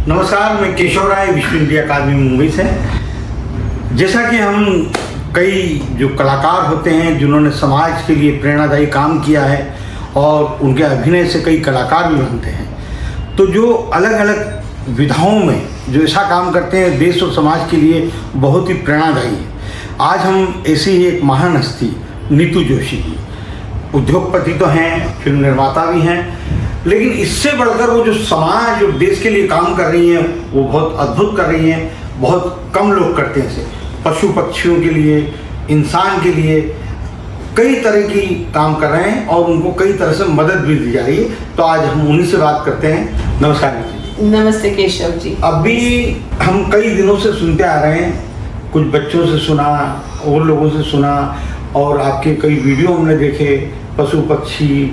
नमस्कार, मैं केशव राय विश्व हिंदी अकादमी मुंबई से। जैसा कि हम कई जो कलाकार होते हैं जिन्होंने समाज के लिए प्रेरणादायी काम किया है और उनके अभिनय से कई कलाकार भी बनते हैं, तो जो अलग अलग विधाओं में जो ऐसा काम करते हैं देश और समाज के लिए बहुत ही प्रेरणादायी है। आज हम ऐसी ही एक महान हस्ती नीतू जोशी की, उद्योगपति तो हैं, फिल्म निर्माता भी हैं, लेकिन इससे बढ़कर वो जो समाज और देश के लिए काम कर रही हैं वो बहुत अद्भुत कर रही हैं। बहुत कम लोग करते हैं इसे। पशु पक्षियों के लिए, इंसान के लिए कई तरह की काम कर रहे हैं और उनको कई तरह से मदद भी दी जा रही है। तो आज हम उन्हीं से बात करते हैं। नमस्कार नीतू जी। नमस्ते केशव जी। अभी हम कई दिनों से सुनते आ रहे हैं, कुछ बच्चों से सुना और लोगों से सुना, और आपके कई वीडियो हमने देखे। पशु पक्षी,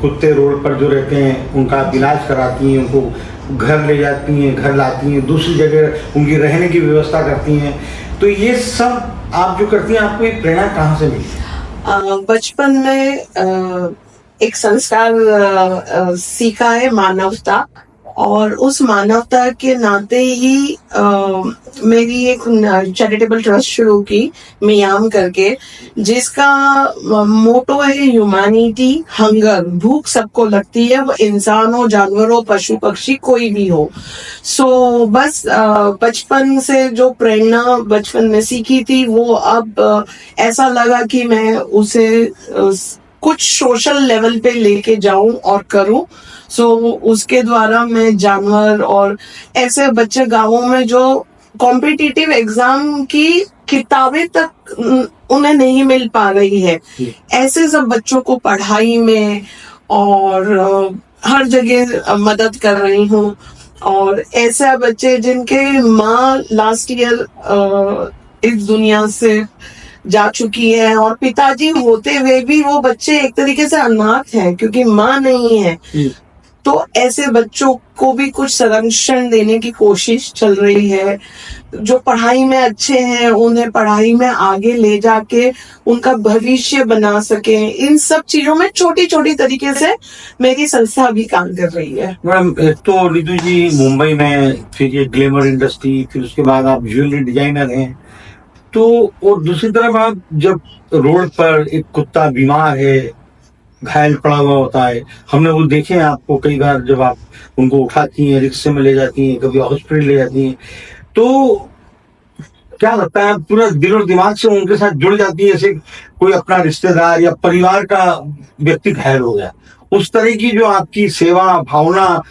कुत्ते रोड पर जो रहते हैं उनका इलाज कराती हैं, उनको घर ले जाती हैं, घर लाती हैं, दूसरी जगह उनकी रहने की व्यवस्था करती हैं। तो ये सब आप जो करती हैं, आपको ये प्रेरणा कहाँ से मिली? बचपन में एक संस्कार सीखा है, मानवता, और उस मानवता के नाते ही मेरी एक चैरिटेबल ट्रस्ट शुरू की, मियाम करके, जिसका मोटो है ह्यूमैनिटी हंगर। भूख सबको लगती है, वो इंसान हो, जानवर हो, पशु पक्षी, कोई भी हो। सो बस बचपन से जो प्रेरणा बचपन में सीखी थी वो अब ऐसा लगा कि मैं उसे कुछ सोशल लेवल पे लेके जाऊं और करूं। सो उसके द्वारा मैं जानवर और ऐसे बच्चे गांवों में जो कॉम्पिटिटिव एग्जाम की किताबें तक उन्हें नहीं मिल पा रही है, ऐसे सब बच्चों को पढ़ाई में और हर जगह मदद कर रही हूँ। और ऐसे बच्चे जिनके माँ लास्ट ईयर इस दुनिया से जा चुकी है और पिताजी होते हुए भी वो बच्चे एक तरीके से अनाथ हैं क्योंकि माँ नहीं है। तो ऐसे बच्चों को भी कुछ संरक्षण देने की कोशिश चल रही है। जो पढ़ाई में अच्छे हैं उन्हें पढ़ाई में आगे ले जाके उनका भविष्य बना सके। इन सब चीजों में छोटी छोटी तरीके से मेरी संस्था भी काम कर रही है। मैडम, तो नीतू जी मुंबई में, फिर ये ग्लैमर इंडस्ट्री, फिर उसके बाद आप ज्वेलरी डिजाइनर हैं, तो और दूसरी तरफ आप जब रोड पर एक कुत्ता बीमार है, घायल पड़ा हुआ होता है, हमने वो देखे हैं आपको कई बार, जब आप उनको उठाती हैं, रिक्शे में ले जाती हैं, कभी हॉस्पिटल ले जाती हैं, तो क्या लगता है, पूरा दिल और दिमाग से उनके साथ जुड़ जाती है, जैसे कोई अपना रिश्तेदार या परिवार का व्यक्ति घायल हो गया, उस तरह की जो आपकी सेवा भावना,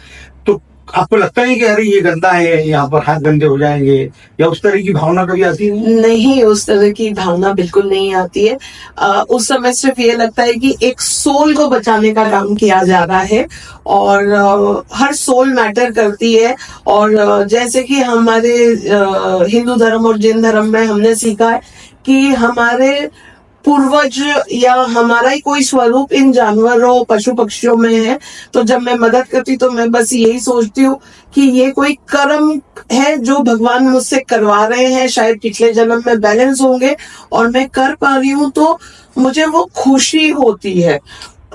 तो आपको लगता है कि अरे ये गंदा है, यहाँ पर हाथ गंदे हो जाएंगे, या उस तरह की भावना कभी आती है? नहीं, उस तरह की भावना बिल्कुल नहीं आती है। उस समय सिर्फ ये लगता है कि एक सोल को बचाने का काम किया जा रहा है और हर सोल मैटर करती है। और जैसे कि हमारे हिंदू धर्म और जैन धर्म में हमने सीखा है कि हमारे पूर्वज या हमारा ही कोई स्वरूप इन जानवरों, पशु पक्षियों में है। तो जब मैं मदद करती तो मैं बस यही सोचती हूँ कि ये कोई कर्म है जो भगवान मुझसे करवा रहे हैं, शायद पिछले जन्म में बैलेंस होंगे और मैं कर पा रही हूँ, तो मुझे वो खुशी होती है।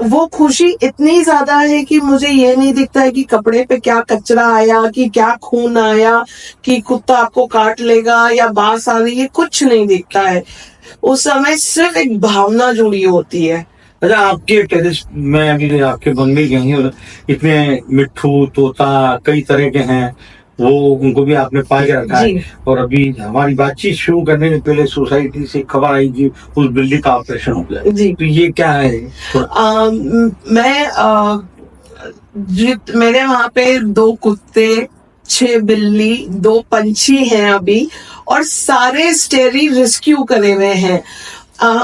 वो खुशी इतनी ज्यादा है कि मुझे ये नहीं दिखता है कि कपड़े पे क्या कचरा आया, कि क्या खून आया, कि कुत्ता आपको काट लेगा या बांस आ रही है, कुछ नहीं दिखता है। उस समय सिर्फ एक भावना जुड़ी होती है। अच्छा, आपके टेरेस में अभी आपके बंगले गए हैं, इतने मिट्ठू, तोता, कई तरह के हैं, वो उनको भी आपने पाल के रखा है। और अभी हमारी बातचीत शुरू करने से पहले सोसाइटी से खबर आई कि उस बिल्ली का ऑपरेशन हो गया जी। तो ये क्या है? मेरे वहां पे 2 कुत्ते, 6 बिल्ली, 2 पंछी हैं अभी, और सारे स्टेरी रेस्क्यू करे हुए हैं।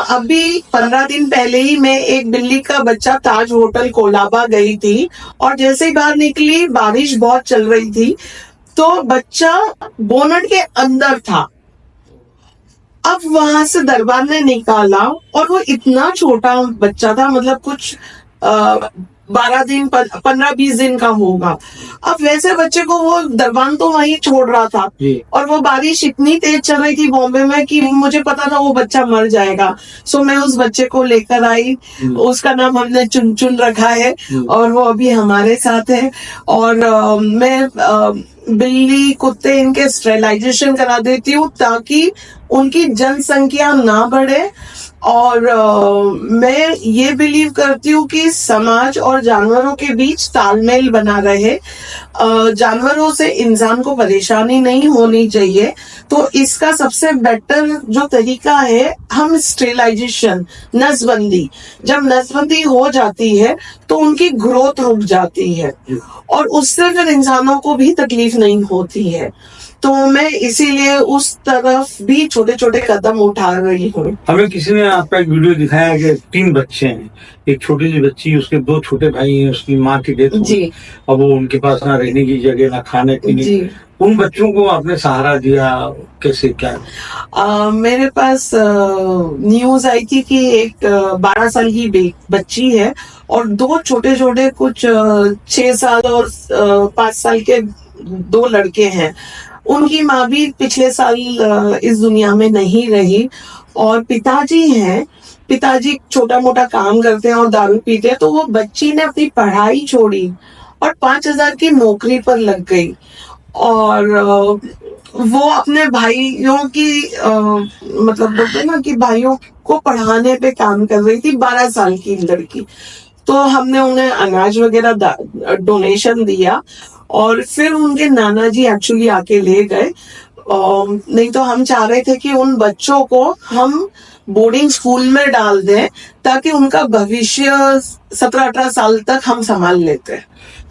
अभी 15 दिन पहले ही मैं एक बिल्ली का बच्चा ताज होटल कोलाबा गई थी और जैसे ही बाहर निकली बारिश बहुत चल रही थी, तो बच्चा बोनट के अंदर था। अब वहां से दरबार ने निकाला और वो इतना छोटा बच्चा था, मतलब कुछ 12 दिन 15-20 दिन का होगा। अब वैसे बच्चे को वो दरबान तो वहीं छोड़ रहा था जी। और वो बारिश इतनी तेज चल रही थी बॉम्बे में कि मुझे पता था वो बच्चा मर जाएगा। सो मैं उस बच्चे को लेकर आई, उसका नाम हमने चुन चुन रखा है और वो अभी हमारे साथ है। और मैं बिल्ली कुत्ते इनके स्टेरिलाइजेशन करा देती हूँ ताकि उनकी जनसंख्या ना बढ़े। और मैं ये बिलीव करती हूँ कि समाज और जानवरों के बीच तालमेल बना रहे। जानवरों से इंसान को परेशानी नहीं होनी चाहिए, तो इसका सबसे बेटर जो तरीका है हम स्टेरिलाइजेशन, नसबंदी। जब नसबंदी हो जाती है तो उनकी ग्रोथ रुक जाती है और उससे फिर इंसानों को भी तकलीफ नहीं होती है। तो मैं इसीलिए उस तरफ भी छोटे छोटे कदम उठा रही हूँ। हमें किसी ने आपका एक वीडियो दिखाया कि 3 बच्चे हैं, एक छोटी सी बच्ची, उसके 2 छोटे भाई हैं, उसकी माँ की डेथ हो गई। जी अब वो उनके पास ना रहने की जगह, ना खाने पीने। जी। उन बच्चों को आपने सहारा दिया कैसे, क्या? मेरे पास न्यूज आई थी कि एक 12 साल की बच्ची है और 2 छोटे छोटे कुछ 6 साल और 5 साल के 2 लड़के हैं। उनकी माँ भी पिछले साल इस दुनिया में नहीं रही और पिताजी हैं, पिताजी छोटा मोटा काम करते हैं और दारू पीते हैं। तो वो बच्ची ने अपनी पढ़ाई छोड़ी और 5,000 की नौकरी पर लग गई और वो अपने भाइयों की मतलब बोलते हैं ना कि भाइयों को पढ़ाने पे काम कर रही थी, 12 साल की लड़की। तो हमने उन्हें अनाज वगैरह डोनेशन दिया और फिर उनके नाना जी एक्चुअली आके ले गए। नहीं तो हम चाह रहे थे कि उन बच्चों को हम बोर्डिंग स्कूल में डाल दें ताकि उनका भविष्य 17-18 साल तक हम संभाल लेते हैं।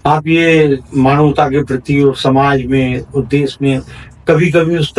आप ये मानवता के प्रति और समाज में और देश में कभी कभी उस